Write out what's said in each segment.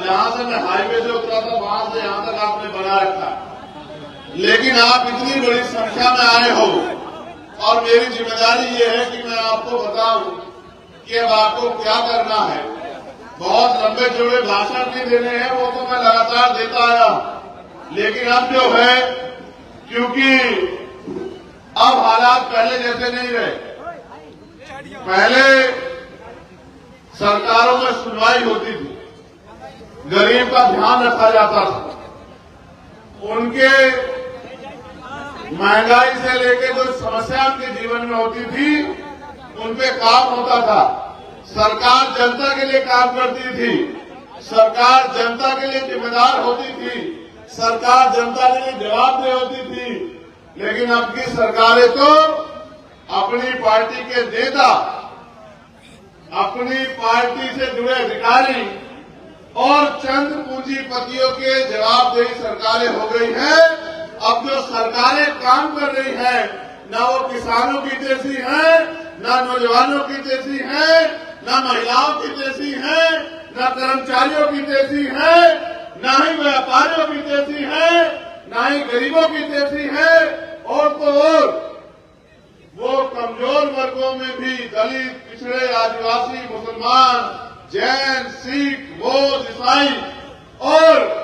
जहां से मैं हाईवे से उतरा था वहां से यहां तक आपने बना रखा, लेकिन आप इतनी बड़ी संख्या में आए हो और मेरी जिम्मेदारी ये है कि मैं आपको बताऊं कि अब आपको क्या करना है। बहुत लंबे चौड़े भाषण भी देने हैं, वो तो मैं लगातार देता आया, लेकिन अब जो है, क्योंकि अब हालात पहले जैसे नहीं रहे। पहले सरकारों में सुनवाई होती थी, गरीब का ध्यान रखा जाता था, उनके महंगाई से लेकर जो समस्या उनके जीवन में होती थी उन पे काम होता था। सरकार जनता के लिए काम करती थी, सरकार जनता के लिए जिम्मेदार होती थी, सरकार जनता के लिए जवाबदेह होती थी। लेकिन अब की सरकारें तो अपनी पार्टी के नेता, अपनी पार्टी से जुड़े अधिकारी और चंद पूंजीपतियों के जवाबदेही सरकारें हो गई हैं। अब जो सरकारें काम कर रही हैं, न वो किसानों की जैसी हैं, न नौजवानों की जैसी हैं, न महिलाओं की जैसी हैं, न कर्मचारियों की जैसी हैं, न ही व्यापारियों की जैसी हैं, न ही गरीबों की जैसी हैं। और तो और वो कमजोर वर्गों में भी दलित, पिछड़े, आदिवासी, मुसलमान, जैन, सिख, बौद्ध, ईसाई और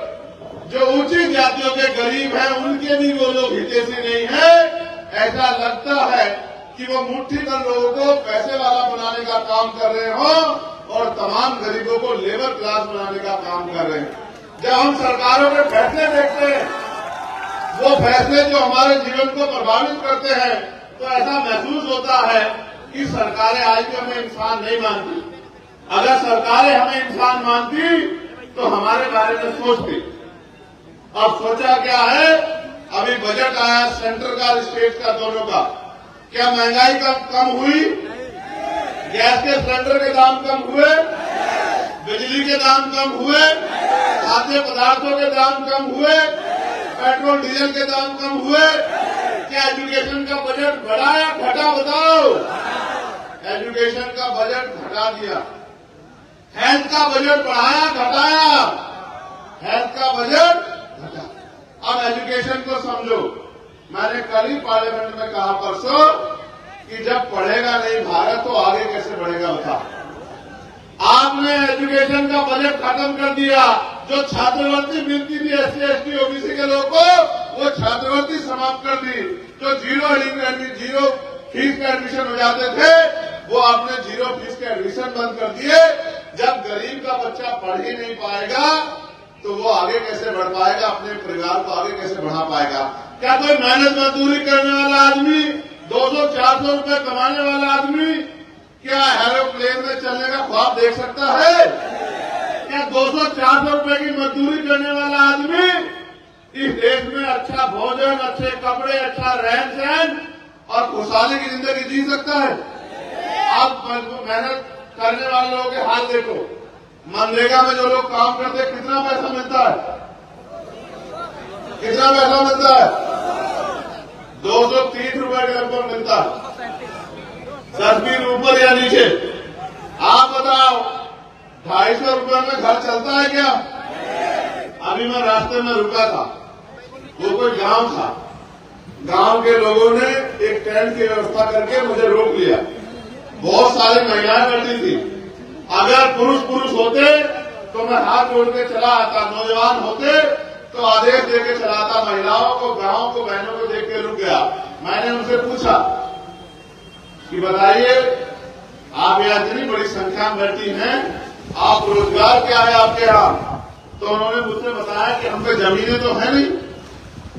जो ऊंची जातियों के गरीब हैं उनके भी वो लोग हितैषी नहीं है। ऐसा लगता है कि वो मुट्ठी भर लोगों को पैसे वाला बनाने का काम कर रहे हो और तमाम गरीबों को लेबर क्लास बनाने का काम कर रहे हैं। जब हम सरकारों के फैसले देखते हैं, वो फैसले जो हमारे जीवन को प्रभावित करते हैं, तो ऐसा महसूस होता है कि सरकारें आज भी हमें इंसान नहीं मानती। अगर सरकारें हमें इंसान मानती तो हमारे बारे में सोचती। अब सोचा क्या है, अभी बजट आया सेंटर का और स्टेट का दोनों का, क्या महंगाई कम हुई? गैस के सिलेंडर के दाम कम हुए? बिजली के दाम कम हुए? खाद्य पदार्थों के दाम कम हुए? पेट्रोल डीजल के दाम कम हुए? क्या एजुकेशन का बजट बढ़ा या घटा? बताओ। एजुकेशन का बजट घटा दिया। हेल्थ का बजट बढ़ाया घटाया? हेल्थ का बजट घटा। अब एजुकेशन को समझो। मैंने कल ही पार्लियामेंट में कहा परसों कि जब पढ़ेगा नहीं भारत तो आगे कैसे बढ़ेगा बता। आपने एजुकेशन का बजट खत्म कर दिया। जो छात्रवृत्ति मिलती थी एससी, एसटी, ओबीसी के लोगों को, वो छात्रवृत्ति समाप्त कर दी। जो जीरो फीस का एडमिशन हो जाते थे, वो आपने जीरो फीस के एडमिशन बंद कर दिए। जब गरीब का बच्चा पढ़ ही नहीं पाएगा तो वो आगे कैसे बढ़ पाएगा, अपने परिवार को आगे कैसे बढ़ा पाएगा? क्या कोई मेहनत मजदूरी करने वाला आदमी, 200-400 रुपए कमाने वाला आदमी क्या एरोप्लेन में चलने का ख्वाब देख सकता है? क्या 200-400 रुपए की मजदूरी करने वाला आदमी इस देश में अच्छा भोजन, अच्छे कपड़े, अच्छा रहन सहन और खुशहाली की जिंदगी जी सकता है? आप मेहनत करने वाले लोगों के हाल देखो। मनरेगा में जो लोग काम करते हैं, कितना पैसा मिलता है? कितना पैसा मिलता है? 230 रुपए के लगभग मिलता है। 10 ऊपर या नीचे? आप बताओ, 250 रुपए में घर चलता है क्या? अभी मैं रास्ते में रुका था, वो कोई गांव था। गांव के लोगों ने एक टेंट की व्यवस्था करके मुझे रोक लिया। बहुत सारी महिलाएं बैठी थी। अगर पुरुष होते तो मैं हाथ जोड़ के चला आता, नौजवान होते तो आदेश देके चलाता। महिलाओं को, गांव को, बहनों को देख के रुक गया। मैंने उनसे पूछा कि बताइए, आप यहाँ इतनी बड़ी संख्या में बैठी हैं, आप रोजगार क्या है आपके यहाँ? तो उन्होंने मुझसे बताया कि हम पे जमीनें तो है नहीं,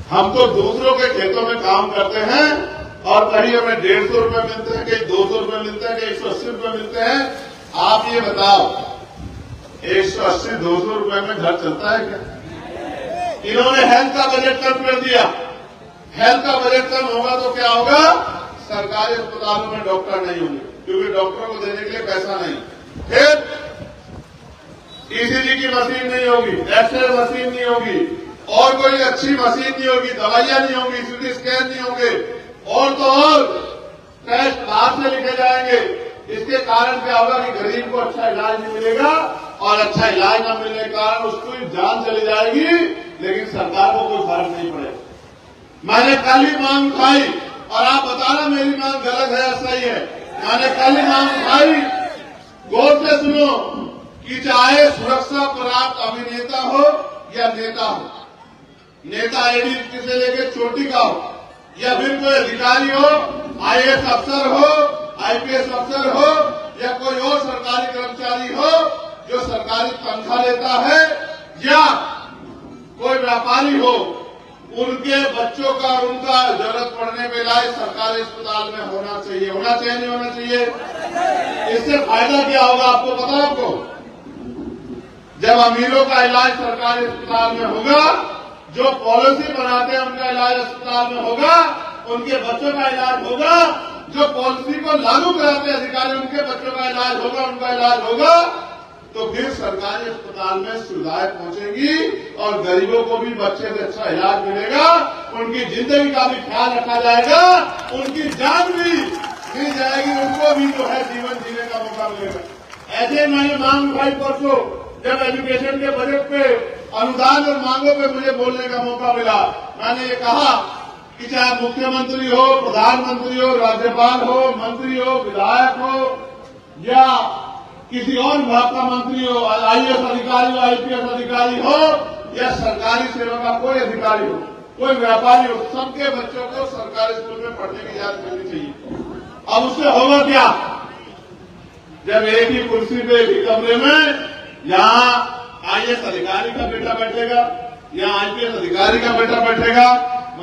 हम तो दूसरों के खेतों में काम करते हैं और कहीं हमें 150 रुपए मिलते हैं, कहीं 200 रुपए मिलते हैं, कहीं 180 रुपए मिलते हैं। आप ये बताओ, 180-200 रुपए में घर चलता है क्या? इन्होंने हेल्थ का बजट कम कर दिया। हेल्थ का बजट कम होगा तो क्या होगा? सरकारी अस्पतालों में डॉक्टर नहीं होंगे, क्योंकि डॉक्टरों को देने के लिए पैसा नहीं। फिर ईसीजी की मशीन नहीं होगी, एक्सरे मशीन नहीं होगी, और कोई अच्छी मशीन नहीं होगी, दवाइयां नहीं होंगी, सीटी स्कैन नहीं होंगे, और तो और टेस्ट बाहर से लिखे जाएंगे। इसके कारण क्या होगा कि गरीब को अच्छा इलाज नहीं मिलेगा और अच्छा इलाज न मिलने के कारण उसकी जान चली जाएगी, लेकिन सरकार को कोई फर्क नहीं पड़ेगा। मैंने कल ही मांग उठाई, और आप बताना मेरी मांग गलत है या सही है। मैंने कल ही मांग उठाई, गौर से सुनो, कि चाहे सुरक्षा प्राप्त अभिनेता हो या नेता हो, नेता एडी से लेकर चोटी का हो, या फिर कोई अधिकारी हो, आईएएस अफसर हो, आईपीएस अफसर हो, या कोई और सरकारी कर्मचारी हो जो सरकारी तनख्वाह लेता है, या कोई व्यापारी हो, उनके बच्चों का और उनका जरूरत पड़ने पे इलाज सरकारी अस्पताल में होना चाहिए। होना चाहिए नहीं होना चाहिए? इससे फायदा क्या होगा आपको पता है? आपको जब अमीरों का इलाज सरकारी अस्पताल में होगा, जो पॉलिसी बनाते हैं उनका इलाज अस्पताल में होगा, उनके बच्चों का इलाज होगा, जो पॉलिसी को लागू कराते हैं अधिकारी उनके बच्चों का इलाज होगा, उनका इलाज होगा, तो फिर सरकारी अस्पताल में सुविधाएं पहुंचेगी और गरीबों को भी बच्चे से अच्छा इलाज मिलेगा, उनकी जिंदगी का भी ख्याल रखा जाएगा, उनकी जान भी मिल जाएगी, उनको भी जो है जीवन जीने का मौका मिलेगा। ऐसे मैंने मांग उठाई परसों, जब एजुकेशन के बजट पे अनुदान और मांगों पे मुझे बोलने का मौका मिला। मैंने ये कहा कि चाहे मुख्यमंत्री हो, प्रधानमंत्री हो, राज्यपाल हो, मंत्री हो, विधायक हो, या किसी और विभाग का मंत्री हो, आईएएस अधिकारी हो, आईपीएस अधिकारी हो, या सरकारी सेवा का कोई अधिकारी हो, कोई व्यापारी हो, सबके बच्चों को सरकारी स्कूल में पढ़ने की इजाजत मिलनी चाहिए। अब उससे होगा क्या? जब एक ही कुर्सी पे एक ही कमरे में यहाँ आईएएस अधिकारी का बेटा बैठेगा, यहाँ आईपीएस अधिकारी का बेटा बैठेगा,